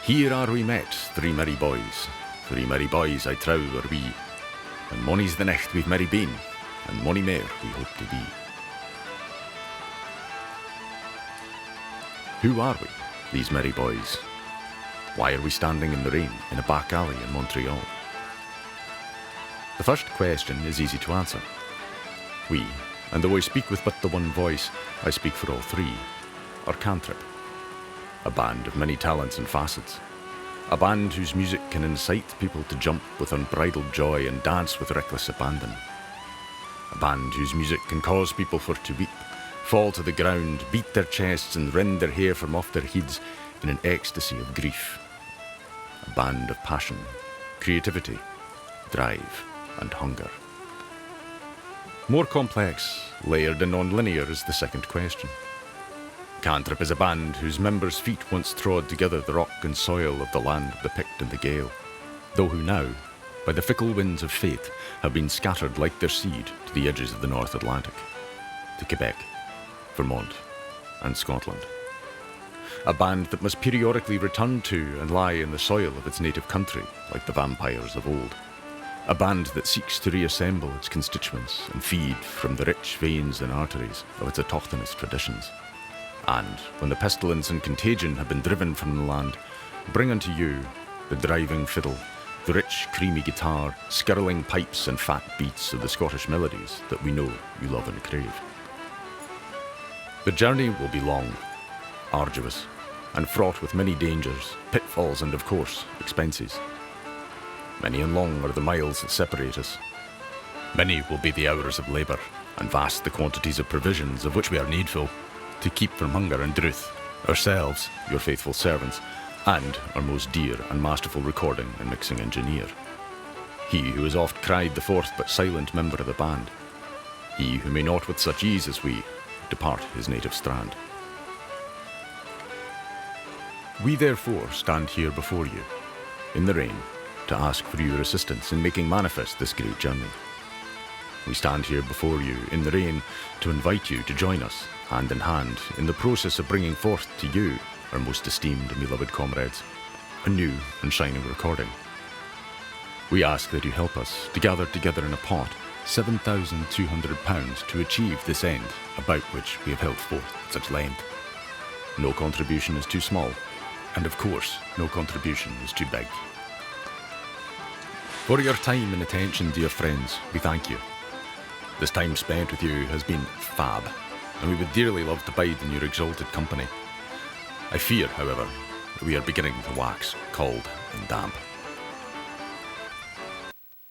Here are we met, three merry boys I trow are we, and mony's the nicht we've merry been, and mony mair we hope to be. Who are we, these merry boys? Why are we standing in the rain in a back alley in Montreal? The first question is easy to answer. We, and though I speak with but the one voice, I speak for all three, are Cantrip. A band of many talents and facets. A band whose music can incite people to jump with unbridled joy and dance with reckless abandon. A band whose music can cause people for to weep, fall to the ground, beat their chests and rend their hair from off their heads in an ecstasy of grief. A band of passion, creativity, drive and hunger. More complex, layered and non-linear is the second question. Cantrip is a band whose members' feet once trod together the rock and soil of the land of the Pict and the Gael, though who now, by the fickle winds of fate, have been scattered like their seed to the edges of the North Atlantic, to Quebec, Vermont and Scotland. A band that must periodically return to and lie in the soil of its native country like the vampires of old. A band that seeks to reassemble its constituents and feed from the rich veins and arteries of its autochthonous traditions. And, when the pestilence and contagion have been driven from the land, bring unto you the driving fiddle, the rich, creamy guitar, skirling pipes and fat beats of the Scottish melodies that we know you love and crave. The journey will be long, arduous, and fraught with many dangers, pitfalls and, of course, expenses. Many and long are the miles that separate us. Many will be the hours of labour, and vast the quantities of provisions of which we are needful, to keep from hunger and drouth, ourselves, your faithful servants, and our most dear and masterful recording and mixing engineer. He who is oft cried the fourth but silent member of the band. He who may not with such ease as we depart his native strand. We therefore stand here before you, in the rain, to ask for your assistance in making manifest this great journey. We stand here before you, in the rain, to invite you to join us, hand in hand, in the process of bringing forth to you, our most esteemed and beloved comrades, a new and shining recording. We ask that you help us to gather together in a pot £7,200 to achieve this end, about which we have held forth at such length. No contribution is too small, and of course, no contribution is too big. For your time and attention, dear friends, we thank you. This time spent with you has been fab, and we would dearly love to bide in your exalted company. I fear, however, that we are beginning to wax cold and damp.